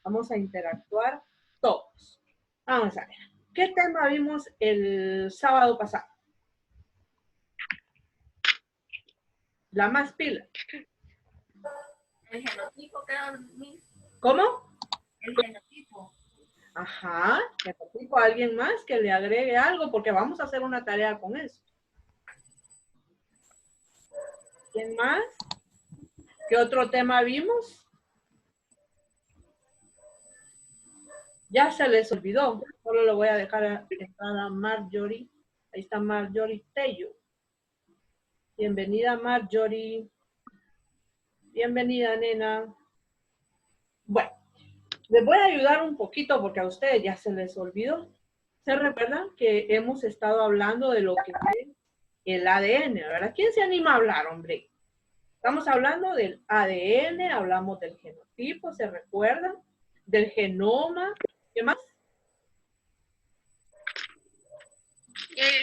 Vamos a interactuar todos. Vamos a ver. ¿Qué tema vimos el sábado pasado? La más pila. El genotipo, creo. ¿Cómo? El genotipo. Ajá, genotipo. ¿Alguien más que le agregue algo? Porque vamos a hacer una tarea con eso. ¿Quién más? ¿Qué otro tema vimos? Ya se les olvidó. Solo lo voy a dejar entrar a Marjorie. Ahí está Marjorie Tello. Bienvenida, Marjorie. Bienvenida, nena. Bueno, les voy a ayudar un poquito porque a ustedes ya se les olvidó. ¿Se recuerdan que hemos estado hablando de lo que es el ADN, verdad? ¿Quién se anima a hablar, hombre? Estamos hablando del ADN, hablamos del genotipo, ¿se recuerdan? Del genoma. ¿Qué más?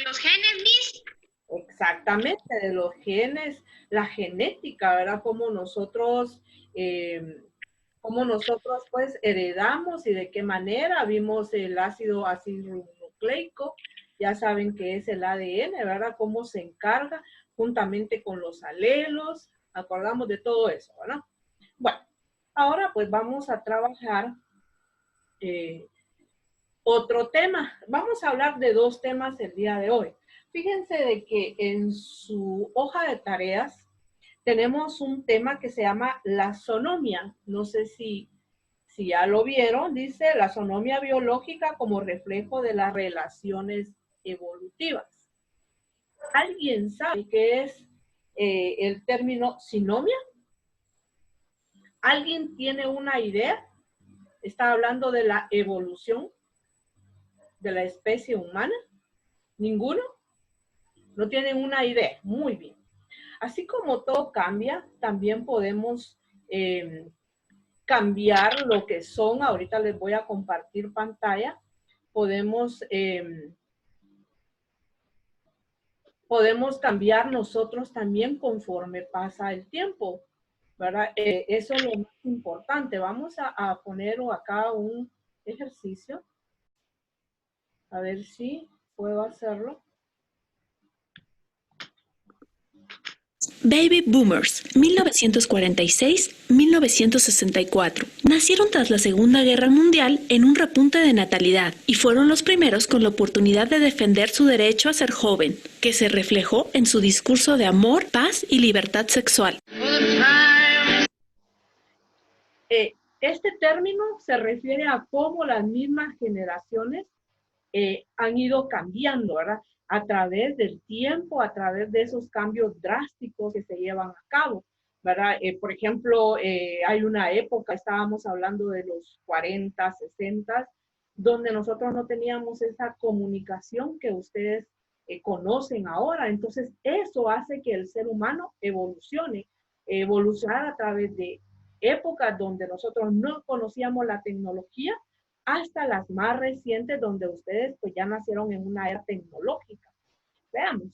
Los genes, Miss. Exactamente, de los genes, la genética, ¿verdad? Cómo nosotros pues heredamos y de qué manera. Vimos el ácido nucleico, ya saben que es el ADN, ¿verdad? Cómo se encarga juntamente con los alelos, acordamos de todo eso, ¿verdad? Bueno, ahora pues vamos a trabajar otro tema. Vamos a hablar de dos temas el día de hoy. Fíjense de que en su hoja de tareas tenemos un tema que se llama la sonomia. No sé si ya lo vieron. Dice la sonomia biológica como reflejo de las relaciones evolutivas. ¿Alguien sabe qué es el término sinomia? ¿Alguien tiene una idea? ¿Está hablando de la evolución de la especie humana? ¿Ninguno? ¿No tienen una idea? Muy bien. Así como todo cambia, también podemos cambiar lo que son. Ahorita les voy a compartir pantalla. Podemos cambiar nosotros también conforme pasa el tiempo, ¿verdad? Eso es lo más importante. Vamos a poner acá un ejercicio. A ver si puedo hacerlo. Baby Boomers, 1946-1964. Nacieron tras la Segunda Guerra Mundial en un repunte de natalidad y fueron los primeros con la oportunidad de defender su derecho a ser joven, que se reflejó en su discurso de amor, paz y libertad sexual. Este término se refiere a cómo las mismas generaciones han ido cambiando, ¿verdad? A través del tiempo, a través de esos cambios drásticos que se llevan a cabo, ¿verdad? Por ejemplo, hay una época, estábamos hablando de los 40, 60, donde nosotros no teníamos esa comunicación que ustedes conocen ahora. Entonces, eso hace que el ser humano evolucionar a través de épocas donde nosotros no conocíamos la tecnología, hasta las más recientes donde ustedes pues ya nacieron en una era tecnológica. Veamos.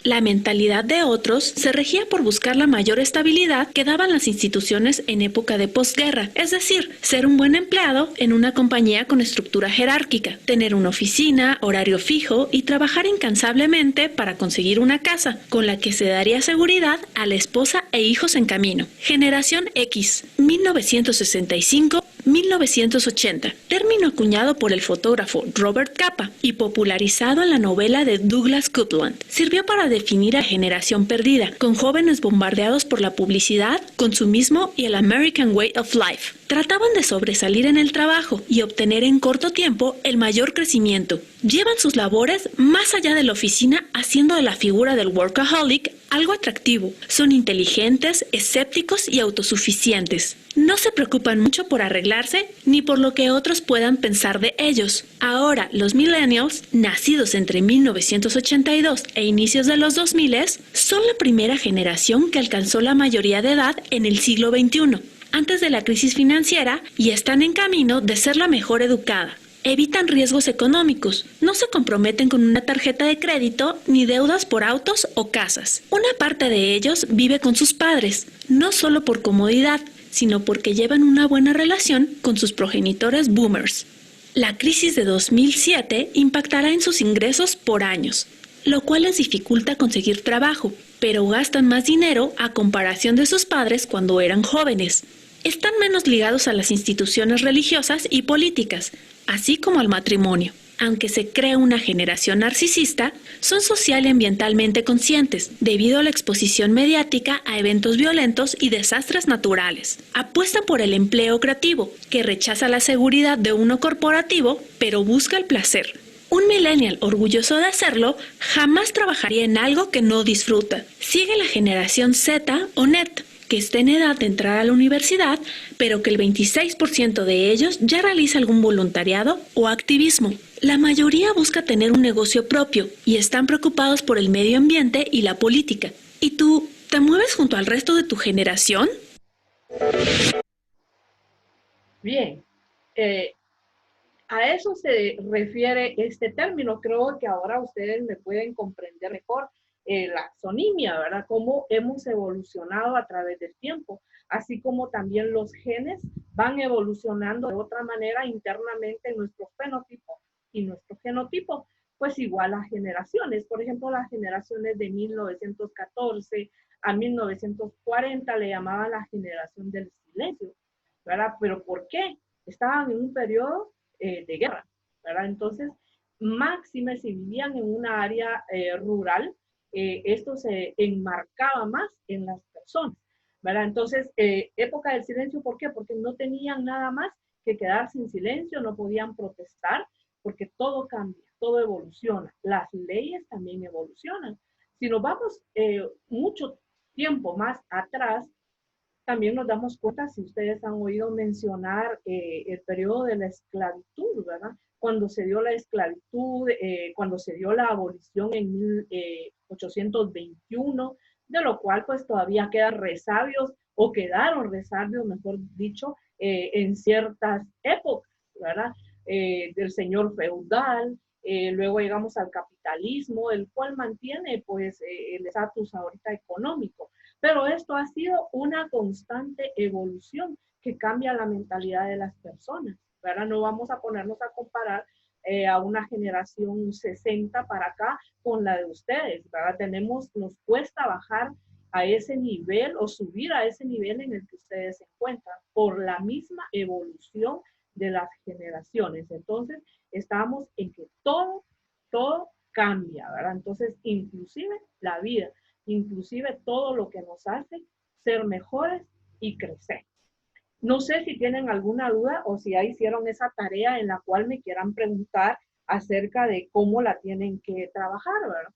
La mentalidad de otros se regía por buscar la mayor estabilidad que daban las instituciones en época de posguerra, es decir, ser un buen empleado en una compañía con estructura jerárquica, tener una oficina, horario fijo y trabajar incansablemente para conseguir una casa, con la que se daría seguridad a la esposa e hijos en camino. Generación X, 1965-1980, término acuñado por el fotógrafo Robert Capa y popularizado en la novela de Douglas Coupland, sirvió para definir a generación perdida, con jóvenes bombardeados por la publicidad, consumismo y el American Way of Life. Trataban de sobresalir en el trabajo y obtener en corto tiempo el mayor crecimiento. Llevan sus labores más allá de la oficina, haciendo de la figura del workaholic algo atractivo. Son inteligentes, escépticos y autosuficientes. No se preocupan mucho por arreglarse ni por lo que otros puedan pensar de ellos. Ahora, los millennials, nacidos entre 1982 e inicios de los 2000, son la primera generación que alcanzó la mayoría de edad en el siglo XXI, antes de la crisis financiera, y están en camino de ser la mejor educada. Evitan riesgos económicos, no se comprometen con una tarjeta de crédito ni deudas por autos o casas. Una parte de ellos vive con sus padres, no solo por comodidad, sino porque llevan una buena relación con sus progenitores boomers. La crisis de 2007 impactará en sus ingresos por años, lo cual les dificulta conseguir trabajo, pero gastan más dinero a comparación de sus padres cuando eran jóvenes. Están menos ligados a las instituciones religiosas y políticas, así como al matrimonio. Aunque se crea una generación narcisista, son social y ambientalmente conscientes, debido a la exposición mediática a eventos violentos y desastres naturales. Apuestan por el empleo creativo, que rechaza la seguridad de uno corporativo, pero busca el placer. Un millennial orgulloso de hacerlo jamás trabajaría en algo que no disfruta. Sigue la generación Z o NET, que está en edad de entrar a la universidad, pero que el 26% de ellos ya realiza algún voluntariado o activismo. La mayoría busca tener un negocio propio y están preocupados por el medio ambiente y la política. ¿Y tú, te mueves junto al resto de tu generación? Bien, a eso se refiere este término. Creo que ahora ustedes me pueden comprender mejor la taxonomía, ¿verdad? Cómo hemos evolucionado a través del tiempo, así como también los genes van evolucionando de otra manera internamente en nuestro fenotipo y nuestro genotipo, pues igual a generaciones. Por ejemplo, las generaciones de 1914 a 1940 le llamaban la generación del silencio, ¿verdad? ¿Pero por qué? Estaban en un periodo de guerra, ¿verdad? Entonces, máxime si vivían en una área rural, esto se enmarcaba más en las personas, ¿verdad? Entonces, época del silencio, ¿por qué? Porque no tenían nada más que quedarse en silencio, no podían protestar, porque todo cambia, todo evoluciona. Las leyes también evolucionan. Si nos vamos mucho tiempo más atrás, también nos damos cuenta, si ustedes han oído mencionar el periodo de la esclavitud, ¿verdad? Cuando se dio la esclavitud, cuando se dio la abolición en 1821, de lo cual pues todavía quedan resabios, o quedaron resabios, mejor dicho, en ciertas épocas, ¿verdad? Del señor feudal, luego llegamos al capitalismo, el cual mantiene pues el estatus ahorita económico. Pero esto ha sido una constante evolución que cambia la mentalidad de las personas, ¿verdad? No vamos a ponernos a comparar a una generación 60 para acá con la de ustedes, ¿verdad? Nos cuesta bajar a ese nivel o subir a ese nivel en el que ustedes se encuentran por la misma evolución de las generaciones. Entonces, estamos en que todo cambia, ¿verdad? Entonces, inclusive la vida, inclusive todo lo que nos hace ser mejores y crecer. No sé si tienen alguna duda o si ya hicieron esa tarea en la cual me quieran preguntar acerca de cómo la tienen que trabajar, ¿verdad?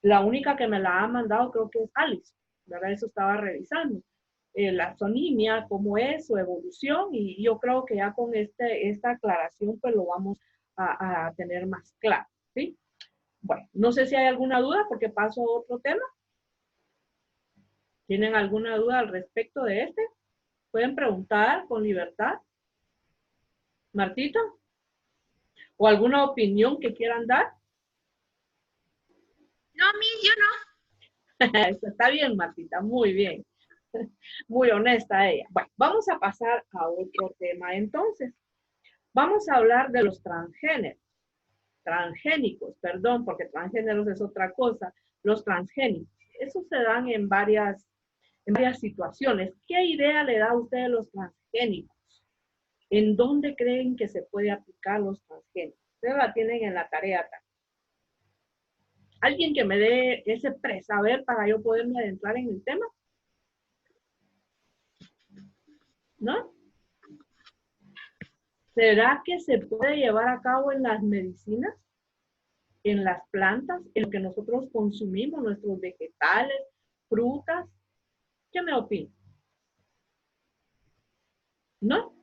La única que me la ha mandado creo que es Alice, ¿verdad? Eso estaba revisando. La sonimia, cómo es su evolución, y yo creo que ya con esta aclaración pues lo vamos a tener más claro, ¿sí? Bueno, no sé si hay alguna duda porque paso a otro tema. ¿Tienen alguna duda al respecto de este? Pueden preguntar con libertad. Martita, ¿o alguna opinión que quieran dar? No, Miss, yo no. Está bien, Martita, muy bien. Muy honesta ella. Bueno, vamos a pasar a otro tema entonces. Vamos a hablar de los transgénicos, perdón, porque transgéneros es otra cosa. Los transgénicos, esos se dan en varias situaciones. ¿Qué idea le da a usted de los transgénicos? ¿En dónde creen que se puede aplicar los transgénicos? Ustedes la tienen en la tarea acá. ¿Alguien que me dé ese presaber para yo poderme adentrar en el tema? ¿No? ¿Será que se puede llevar a cabo en las medicinas, en las plantas, en lo que nosotros consumimos, nuestros vegetales, frutas? ¿Qué me opina? ¿No?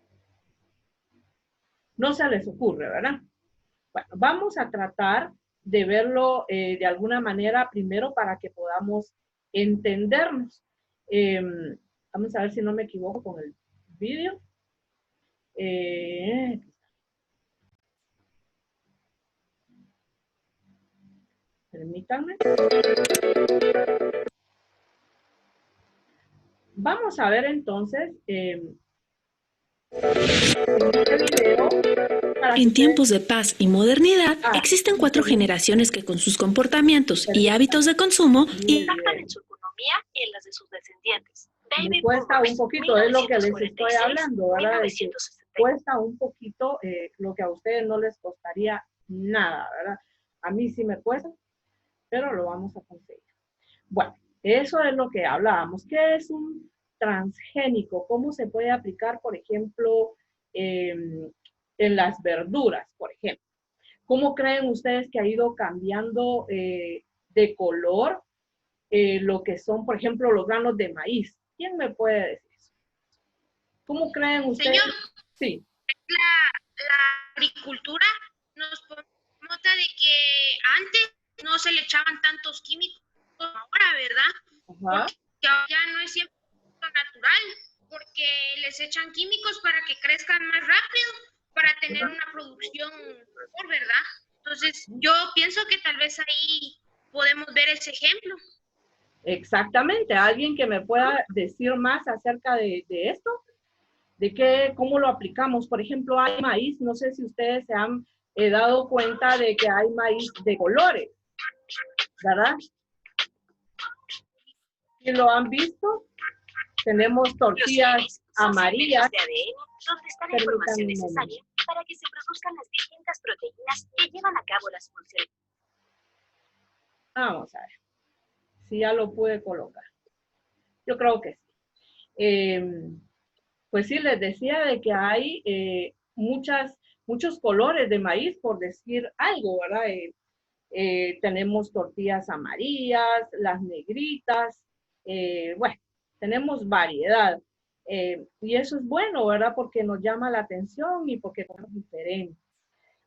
No se les ocurre, ¿verdad? Bueno, vamos a tratar de verlo de alguna manera primero para que podamos entendernos. Vamos a ver si no me equivoco con el vídeo. Permítanme. Vamos a ver entonces en este video. En tiempos de paz y modernidad, existen 4 generaciones que con sus comportamientos y hábitos de consumo impactan en su economía y en las de sus descendientes. Me cuesta un poquito, es lo que les estoy hablando, ¿verdad? De que cuesta un poquito lo que a ustedes no les costaría nada, ¿verdad? A mí sí me cuesta, pero lo vamos a conseguir. Bueno, eso es lo que hablábamos. ¿Qué es un transgénico? ¿Cómo se puede aplicar, por ejemplo, en las verduras, por ejemplo? ¿Cómo creen ustedes que ha ido cambiando de color lo que son, por ejemplo, los granos de maíz? ¿Quién me puede decir eso? ¿Cómo creen ustedes? Señor, sí. La agricultura nos nota de que antes no se le echaban tantos químicos como ahora, ¿verdad? Ajá. Porque ahora ya no es 100% natural, porque les echan químicos para que crezcan más rápido, para tener una producción mejor, ¿verdad? Entonces, yo pienso que tal vez ahí podemos ver ese ejemplo. Exactamente. ¿Alguien que me pueda decir más acerca de esto? ¿De cómo lo aplicamos? Por ejemplo, hay maíz, no sé si ustedes se han dado cuenta de que hay maíz de colores, ¿verdad? ¿Y lo han visto? Tenemos tortillas amarillas. De ADN, donde está la información necesaria para que se produzcan las distintas proteínas que llevan a cabo las funciones. Vamos a ver si ya lo pude colocar. Yo creo que sí. Pues sí, les decía de que hay muchos colores de maíz, por decir algo, ¿verdad? Tenemos tortillas amarillas, las negritas, bueno, tenemos variedad. Y eso es bueno, ¿verdad? Porque nos llama la atención y porque somos diferentes.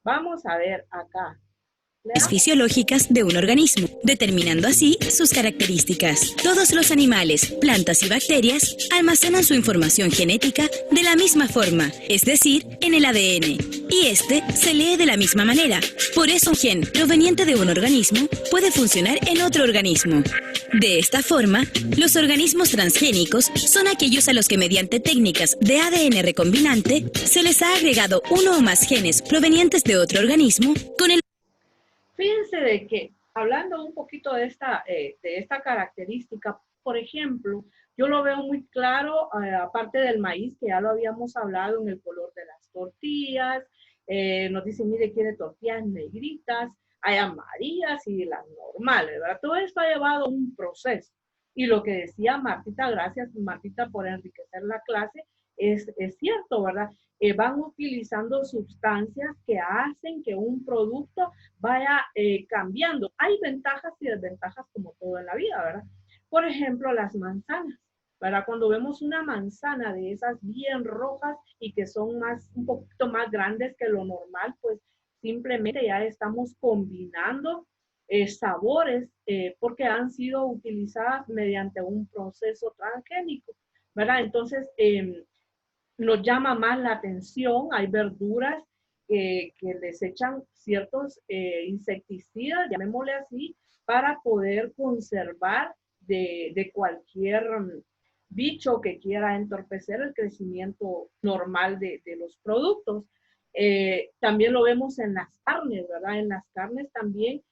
Vamos a ver acá. Fisiológicas de un organismo, determinando así sus características. Todos los animales, plantas y bacterias almacenan su información genética de la misma forma, es decir, en el ADN, y este se lee de la misma manera. Por eso un gen proveniente de un organismo puede funcionar en otro organismo. De esta forma, los organismos transgénicos son aquellos a los que mediante técnicas de ADN recombinante se les ha agregado uno o más genes provenientes de otro organismo con el... Fíjense de que, hablando un poquito de esta característica, por ejemplo, yo lo veo muy claro, aparte del maíz, que ya lo habíamos hablado, en el color de las tortillas. Nos dicen, mire, quiere tortillas negritas, hay amarillas y las normales, ¿verdad? Todo esto ha llevado un proceso. Y lo que decía Martita, gracias Martita por enriquecer la clase, es cierto, ¿verdad? Van utilizando sustancias que hacen que un producto vaya cambiando. Hay ventajas y desventajas como todo en la vida, ¿verdad? Por ejemplo, las manzanas, ¿verdad? Cuando vemos una manzana de esas bien rojas y que son un poquito más grandes que lo normal, pues simplemente ya estamos combinando sabores porque han sido utilizadas mediante un proceso transgénico, ¿verdad? Entonces, nos llama más la atención. Hay verduras que les echan ciertos insecticidas, llamémosle así, para poder conservar de cualquier bicho que quiera entorpecer el crecimiento normal de los productos. También lo vemos en las carnes, ¿verdad? En las carnes también,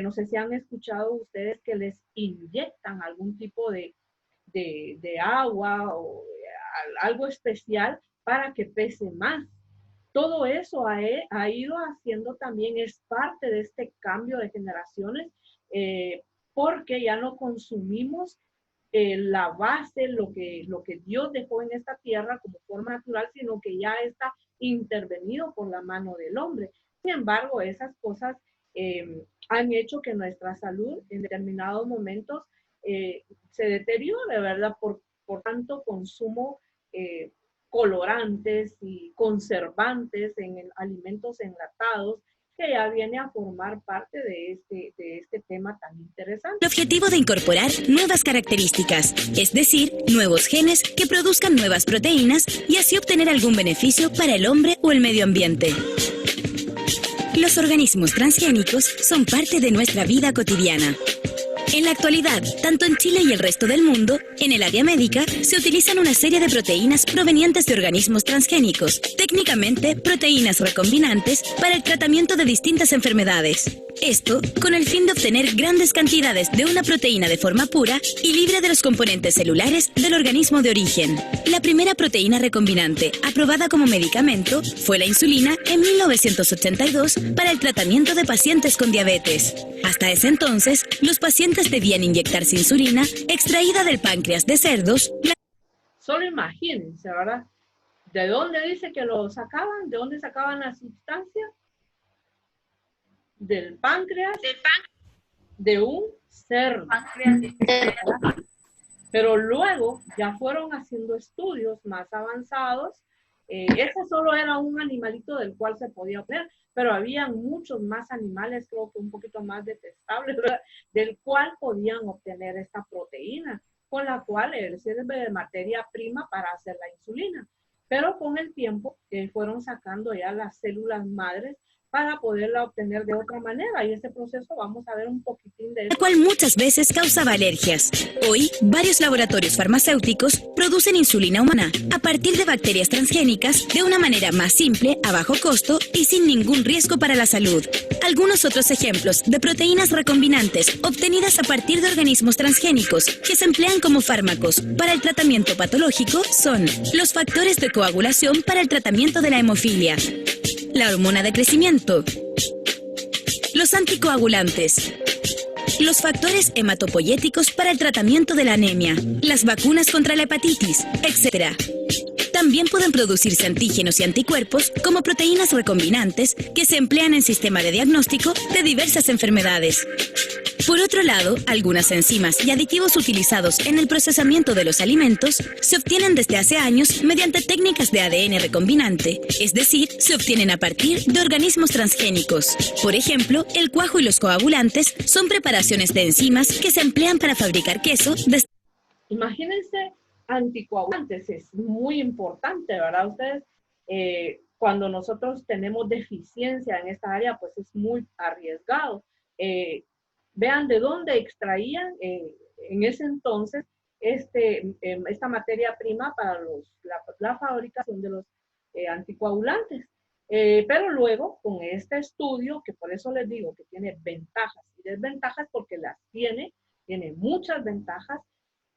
no sé si han escuchado ustedes que les inyectan algún tipo de agua o algo especial para que pese más. Todo eso ha ido haciendo también, es parte de este cambio de generaciones, porque ya no consumimos la base, lo que Dios dejó en esta tierra como forma natural, sino que ya está intervenido por la mano del hombre. Sin embargo, esas cosas han hecho que nuestra salud en determinados momentos se deteriore, ¿verdad? Por tanto consumo colorantes y conservantes en alimentos enlatados, que ya viene a formar parte de este tema tan interesante. El objetivo de incorporar nuevas características, es decir, nuevos genes que produzcan nuevas proteínas y así obtener algún beneficio para el hombre o el medio ambiente. Los organismos transgénicos son parte de nuestra vida cotidiana. En la actualidad, tanto en Chile y el resto del mundo, en el área médica, se utilizan una serie de proteínas provenientes de organismos transgénicos, técnicamente proteínas recombinantes, para el tratamiento de distintas enfermedades. Esto con el fin de obtener grandes cantidades de una proteína de forma pura y libre de los componentes celulares del organismo de origen. La primera proteína recombinante aprobada como medicamento fue la insulina en 1982 para el tratamiento de pacientes con diabetes. Hasta ese entonces, los pacientes debían inyectarse insulina extraída del páncreas de cerdos. Solo imagínense, ¿verdad? ¿De dónde dice que lo sacaban? ¿De dónde sacaban la sustancia? Del páncreas de un cerdo. ¿Verdad? Pero luego ya fueron haciendo estudios más avanzados. Ese solo era un animalito del cual se podía obtener, pero había muchos más animales, creo que un poquito más detestables, ¿verdad? Del cual podían obtener esta proteína, con la cual sirve de materia prima para hacer la insulina. Pero con el tiempo fueron sacando ya las células madres para poderla obtener de otra manera. Y este proceso vamos a ver un poquitín de eso. El cual muchas veces causaba alergias. Hoy, varios laboratorios farmacéuticos producen insulina humana a partir de bacterias transgénicas de una manera más simple, a bajo costo y sin ningún riesgo para la salud. Algunos otros ejemplos de proteínas recombinantes obtenidas a partir de organismos transgénicos que se emplean como fármacos para el tratamiento patológico son los factores de coagulación para el tratamiento de la hemofilia, la hormona de crecimiento, los anticoagulantes, los factores hematopoyéticos para el tratamiento de la anemia, las vacunas contra la hepatitis, etc. También pueden producirse antígenos y anticuerpos como proteínas recombinantes que se emplean en sistema de diagnóstico de diversas enfermedades. Por otro lado, algunas enzimas y aditivos utilizados en el procesamiento de los alimentos se obtienen desde hace años mediante técnicas de ADN recombinante, es decir, se obtienen a partir de organismos transgénicos. Por ejemplo, el cuajo y los coagulantes son preparaciones de enzimas que se emplean para fabricar queso. Imagínense, anticoagulantes, es muy importante, ¿verdad? Ustedes, cuando nosotros tenemos deficiencia en esta área, pues es muy arriesgado. Vean de dónde extraían en ese entonces esta materia prima para la fabricación de los anticoagulantes. Pero luego, con este estudio, que por eso les digo que tiene ventajas y desventajas, porque las tiene muchas ventajas,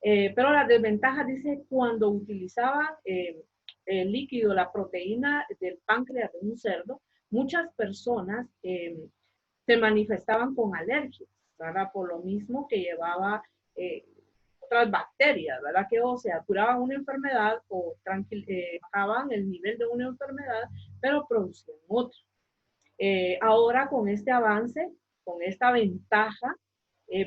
pero las desventajas dice cuando utilizaba el líquido, la proteína del páncreas de un cerdo, muchas personas se manifestaban con alergias, ¿verdad? Por lo mismo que llevaba otras bacterias, ¿verdad? Que o sea, curaban una enfermedad o bajaban el nivel de una enfermedad, pero producían otra. Ahora con este avance, con esta ventaja,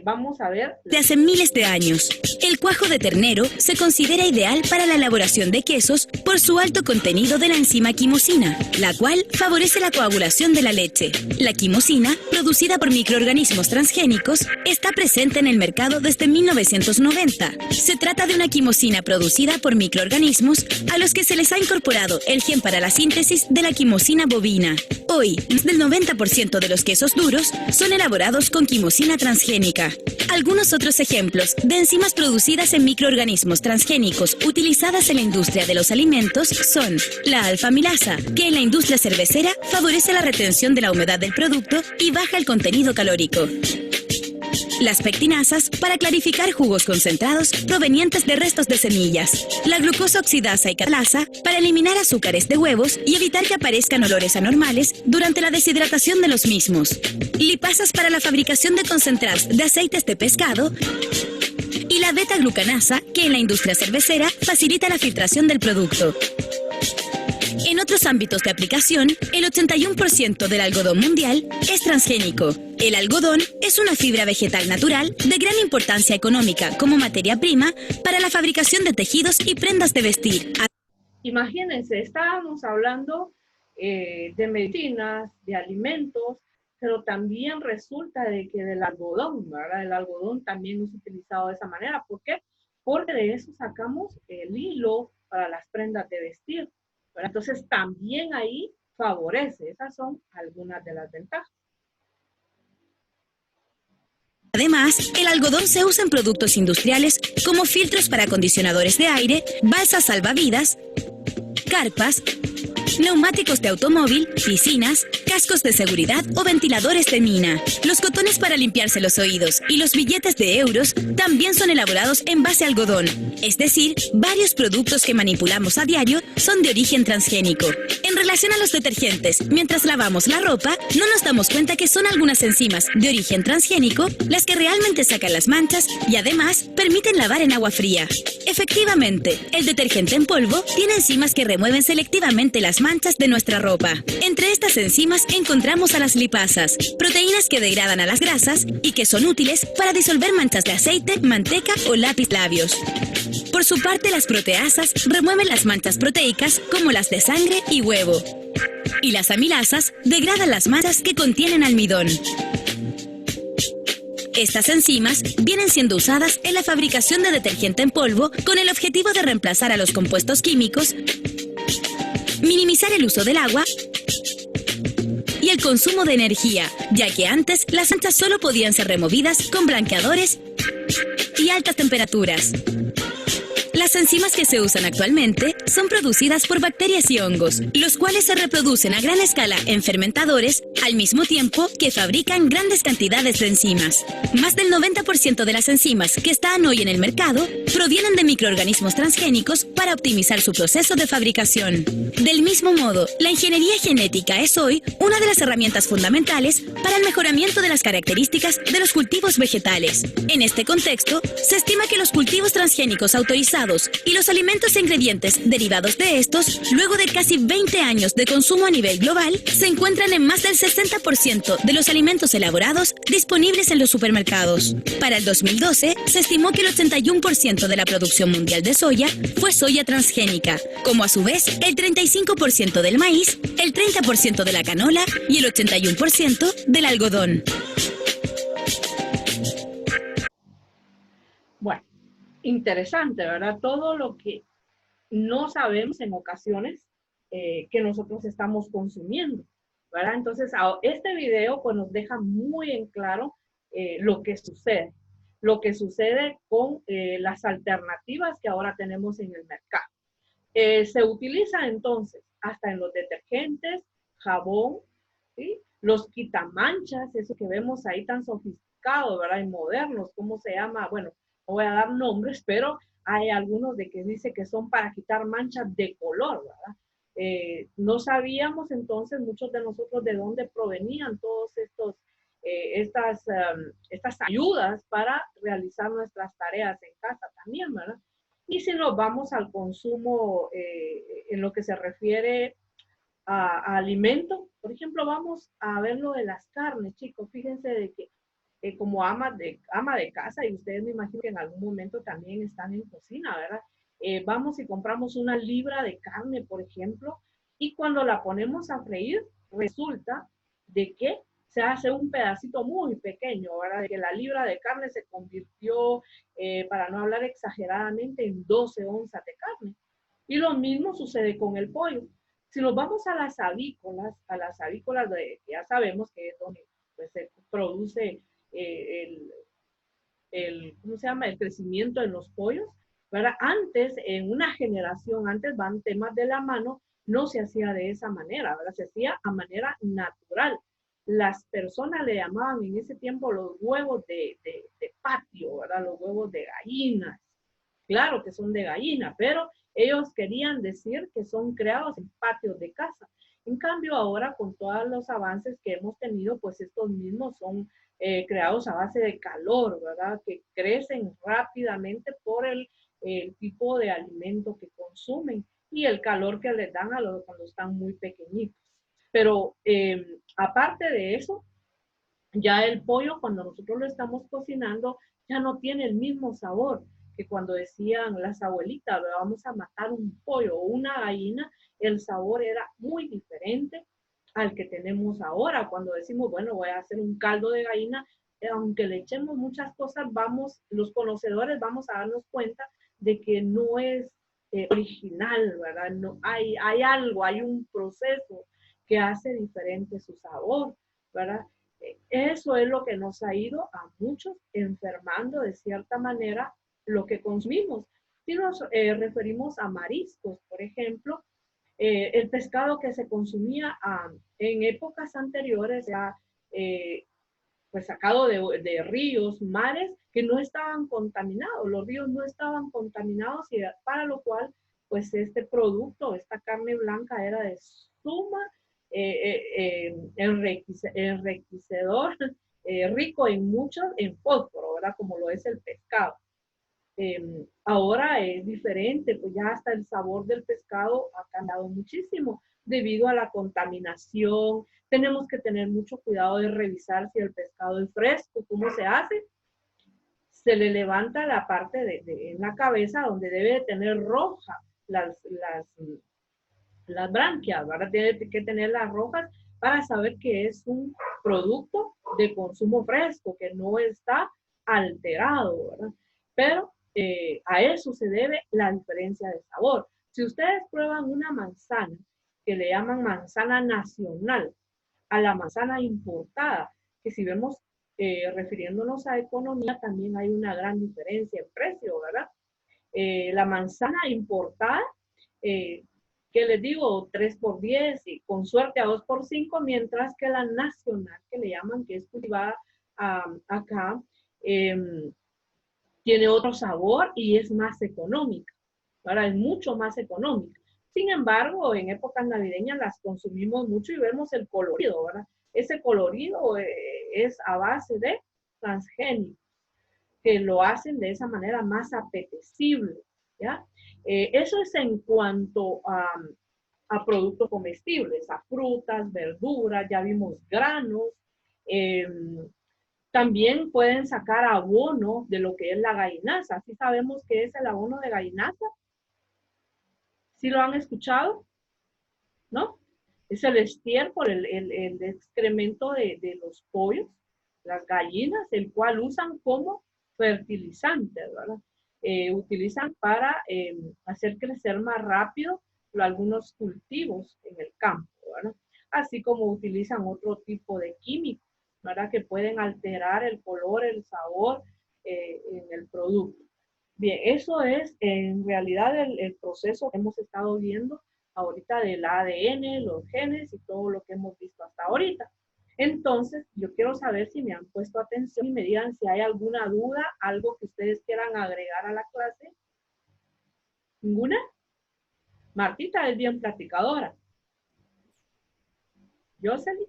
vamos a ver. De hace miles de años, el cuajo de ternero se considera ideal para la elaboración de quesos por su alto contenido de la enzima quimosina, la cual favorece la coagulación de la leche. La quimosina, producida por microorganismos transgénicos, está presente en el mercado desde 1990. Se trata de una quimosina producida por microorganismos a los que se les ha incorporado el gen para la síntesis de la quimosina bovina. Hoy, más del 90% de los quesos duros son elaborados con quimosina transgénica. Algunos otros ejemplos de enzimas producidas en microorganismos transgénicos utilizadas en la industria de los alimentos son la alfa-amilasa, que en la industria cervecera favorece la retención de la humedad del producto y baja el contenido calórico. Las pectinasas para clarificar jugos concentrados provenientes de restos de semillas. La glucosa oxidasa y catalasa para eliminar azúcares de huevos y evitar que aparezcan olores anormales durante la deshidratación de los mismos. Lipasas para la fabricación de concentrados de aceites de pescado. Y la beta-glucanasa, que en la industria cervecera facilita la filtración del producto. En otros ámbitos de aplicación, el 81% del algodón mundial es transgénico. El algodón es una fibra vegetal natural de gran importancia económica como materia prima para la fabricación de tejidos y prendas de vestir. Imagínense, estábamos hablando de medicinas, de alimentos, pero también resulta de que del algodón, ¿verdad? El algodón también es utilizado de esa manera. ¿Por qué? Porque de eso sacamos el hilo para las prendas de vestir, ¿verdad? Entonces también ahí favorece. Esas son algunas de las ventajas. Además, el algodón se usa en productos industriales como filtros para acondicionadores de aire, balsas salvavidas, carpas, neumáticos de automóvil, piscinas, cascos de seguridad o ventiladores de mina. Los cotones para limpiarse los oídos y los billetes de euros también son elaborados en base a algodón. Es decir, varios productos que manipulamos a diario son de origen transgénico. En relación a los detergentes, mientras lavamos la ropa, no nos damos cuenta que son algunas enzimas de origen transgénico las que realmente sacan las manchas y además permiten lavar en agua fría. Efectivamente, el detergente en polvo tiene enzimas que remueven selectivamente las manchas de nuestra ropa. Entre estas enzimas encontramos a las lipasas, proteínas que degradan a las grasas y que son útiles para disolver manchas de aceite, manteca o lápiz labios. Por su parte, las proteasas remueven las manchas proteicas como las de sangre y huevo. Y las amilasas degradan las manchas que contienen almidón. Estas enzimas vienen siendo usadas en la fabricación de detergente en polvo con el objetivo de reemplazar a los compuestos químicos, minimizar el uso del agua y el consumo de energía, ya que antes las manchas solo podían ser removidas con blanqueadores y altas temperaturas. Las enzimas que se usan actualmente son producidas por bacterias y hongos, los cuales se reproducen a gran escala en fermentadores, al mismo tiempo que fabrican grandes cantidades de enzimas. Más del 90% de las enzimas que están hoy en el mercado provienen de microorganismos transgénicos para optimizar su proceso de fabricación. Del mismo modo, la ingeniería genética es hoy una de las herramientas fundamentales para el mejoramiento de las características de los cultivos vegetales. En este contexto, se estima que los cultivos transgénicos autorizados y los alimentos e ingredientes derivados de estos, luego de casi 20 años de consumo a nivel global, se encuentran en más del 60% de los alimentos elaborados disponibles en los supermercados. Para el 2012, se estimó que el 81% de la producción mundial de soya fue soya transgénica, como a su vez el 35% del maíz, el 30% de la canola y el 81% del algodón. Bueno, interesante, ¿verdad? Todo lo que no sabemos en ocasiones que nosotros estamos consumiendo, ¿verdad? Entonces, este video pues nos deja muy en claro lo que sucede con las alternativas que ahora tenemos en el mercado. Se utiliza entonces hasta en los detergentes, jabón, ¿sí? Los quitamanchas, eso que vemos ahí tan sofisticado, ¿verdad? Y modernos, ¿cómo se llama? Bueno, no voy a dar nombres, pero hay algunos de que dice que son para quitar manchas de color, ¿verdad? No sabíamos entonces muchos de nosotros de dónde provenían todos estas ayudas para realizar nuestras tareas en casa también, ¿verdad? Y si nos vamos al consumo en lo que se refiere a alimentos, por ejemplo, vamos a ver lo de las carnes, chicos. Fíjense de que como ama de casa, y ustedes me imagino que en algún momento también están en cocina, ¿verdad? Vamos y compramos una libra de carne, por ejemplo, y cuando la ponemos a freír, resulta de que se hace un pedacito muy pequeño, ¿verdad? De que la libra de carne se convirtió, para no hablar exageradamente, en 12 onzas de carne. Y lo mismo sucede con el pollo. Si nos vamos a las avícolas ya sabemos que es donde pues, se produce ¿cómo se llama? El crecimiento en los pollos, ¿verdad? Antes, en una generación antes, van temas de la mano, no se hacía de esa manera, ¿verdad? Se hacía a manera natural. Las personas le llamaban en ese tiempo los huevos de patio, ¿verdad? Los huevos de gallinas. Claro que son de gallina, pero ellos querían decir que son creados en patios de casa. En cambio, ahora con todos los avances que hemos tenido, pues estos mismos son creados a base de calor, ¿verdad? Que crecen rápidamente por el tipo de alimento que consumen y el calor que les dan cuando están muy pequeñitos. Pero aparte de eso, ya el pollo, cuando nosotros lo estamos cocinando, ya no tiene el mismo sabor que cuando decían las abuelitas, vamos a matar un pollo o una gallina, el sabor era muy diferente al que tenemos ahora. Cuando decimos, bueno, voy a hacer un caldo de gallina, aunque le echemos muchas cosas, los conocedores vamos a darnos cuenta de que no es original, ¿verdad? No, hay algo, hay un proceso qué hace diferente su sabor, ¿verdad? Eso es lo que nos ha ido a muchos enfermando de cierta manera lo que consumimos. Si nos referimos a mariscos, por ejemplo, el pescado que se consumía en épocas anteriores ya pues sacado de ríos, mares que no estaban contaminados, los ríos no estaban contaminados y para lo cual pues este producto, esta carne blanca era de suma enriquecedor, rico en mucho, en fósforo, ¿verdad? Como lo es el pescado. Ahora es diferente, pues ya hasta el sabor del pescado ha cambiado muchísimo debido a la contaminación. Tenemos que tener mucho cuidado de revisar si el pescado es fresco. ¿Cómo se hace? Se le levanta la parte en la cabeza donde debe de tener roja las branquias, ¿verdad? Tiene que tener las rojas para saber que es un producto de consumo fresco, que no está alterado, ¿verdad? Pero a eso se debe la diferencia de sabor. Si ustedes prueban una manzana, que le llaman manzana nacional, a la manzana importada, que si vemos refiriéndonos a economía, también hay una gran diferencia en precio, ¿verdad? La manzana importada, que les digo, 3 por 10 y con suerte a 2 por 5, mientras que la nacional, que le llaman, que es cultivada acá, tiene otro sabor y es más económica, ¿verdad? Es mucho más económica. Sin embargo, en épocas navideñas las consumimos mucho y vemos el colorido, ¿verdad? Ese colorido es a base de transgénicos, que lo hacen de esa manera más apetecible, ¿ya? Eso es en cuanto a productos comestibles, a frutas, verduras, ya vimos granos. También pueden sacar abono de lo que es la gallinaza. ¿Sí sabemos qué es el abono de gallinaza? ¿Sí lo han escuchado? ¿No? Es el estiércol, el excremento de los pollos, las gallinas, el cual usan como fertilizante, ¿verdad? Utilizan para hacer crecer más rápido algunos cultivos en el campo, ¿verdad? Así como utilizan otro tipo de químicos, ¿verdad? Que pueden alterar el color, el sabor en el producto. Bien, eso es en realidad el proceso que hemos estado viendo ahorita del ADN, los genes y todo lo que hemos visto hasta ahorita. Entonces, yo quiero saber si me han puesto atención y me digan si hay alguna duda, algo que ustedes quieran agregar a la clase. ¿Ninguna? Martita es bien platicadora. ¿Jocelyn?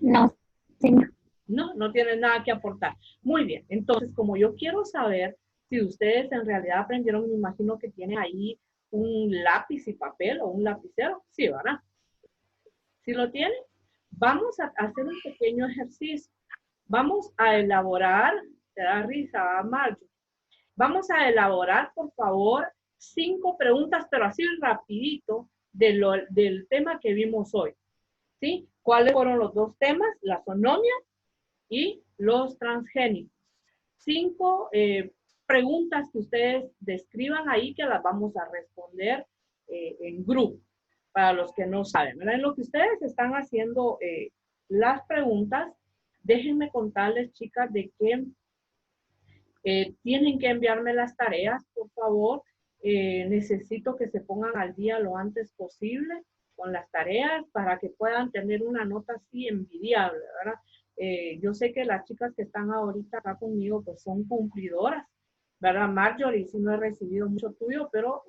No, señor. No, no tienen nada que aportar. Muy bien, entonces como yo quiero saber si ustedes en realidad aprendieron, me imagino que tienen ahí un lápiz y papel o un lapicero. Sí, ¿verdad? ¿Sí lo tienen? Vamos a hacer un pequeño ejercicio. Vamos a elaborar, te da risa, Marjo. Vamos a elaborar, por favor, 5 preguntas, pero así rapidito, del tema que vimos hoy. ¿Sí? ¿Cuáles fueron los 2 temas? La zoonomia y los transgénicos. 5 preguntas que ustedes describan ahí que las vamos a responder en grupo, para los que no saben, ¿verdad? En lo que ustedes están haciendo las preguntas, déjenme contarles, chicas, de que tienen que enviarme las tareas, por favor. Necesito que se pongan al día lo antes posible con las tareas para que puedan tener una nota así envidiable, ¿verdad? Yo sé que las chicas que están ahorita acá conmigo pues son cumplidoras, ¿verdad? Marjorie, sí no he recibido mucho tuyo, pero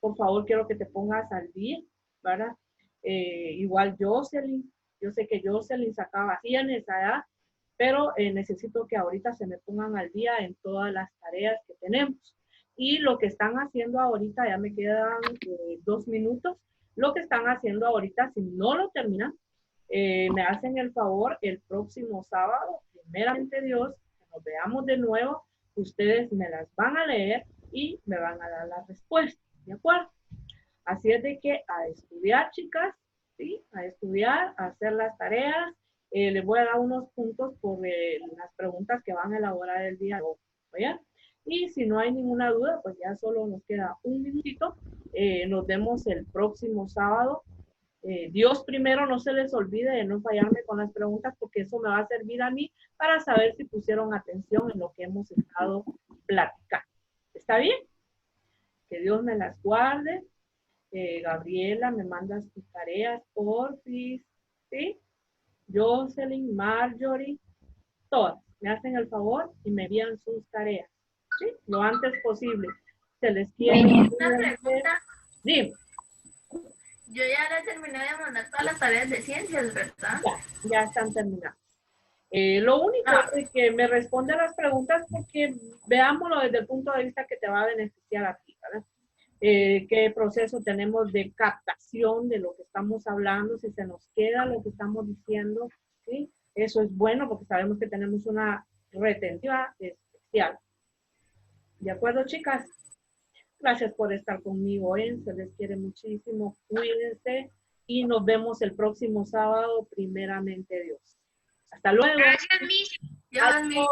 por favor quiero que te pongas al día, ¿verdad? Igual Jocelyn, yo sé que Jocelyn sacaba 100 esa edad, pero necesito que ahorita se me pongan al día en todas las tareas que tenemos. Y lo que están haciendo ahorita, ya me quedan 2 minutos, lo que están haciendo ahorita, si no lo terminan, me hacen el favor el próximo sábado, primeramente Dios, que nos veamos de nuevo, ustedes me las van a leer y me van a dar las respuestas, ¿de acuerdo? Así es de que a estudiar, chicas, ¿sí? A estudiar, a hacer las tareas. Les voy a dar unos puntos por las preguntas que van a elaborar el día de hoy, ¿ya? Y si no hay ninguna duda, pues ya solo nos queda un minutito. Nos vemos el próximo sábado Dios primero, no se les olvide de no fallarme con las preguntas, porque eso me va a servir a mí para saber si pusieron atención en lo que hemos estado platicando. ¿Está bien? Que Dios me las guarde. Gabriela, me mandas tus tareas, porfis, ¿sí? Jocelyn, Marjorie, todas. Me hacen el favor y me envían sus tareas, ¿sí? Lo antes posible. Se les quiere. Una pregunta. Dime. Yo ya le terminé de mandar todas las tareas de ciencias, ¿verdad? Ya están terminadas. Lo único es que me responde a las preguntas porque veámoslo desde el punto de vista que te va a beneficiar a ti, ¿verdad? Qué proceso tenemos de captación de lo que estamos hablando, si se nos queda lo que estamos diciendo, ¿sí? Eso es bueno porque sabemos que tenemos una retentiva especial. ¿De acuerdo, chicas? Gracias por estar conmigo hoy, se les quiere muchísimo, cuídense y nos vemos el próximo sábado, primeramente Dios. Hasta luego. Gracias, Miss. Adiós.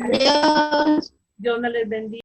Adiós. Dios me les bendiga.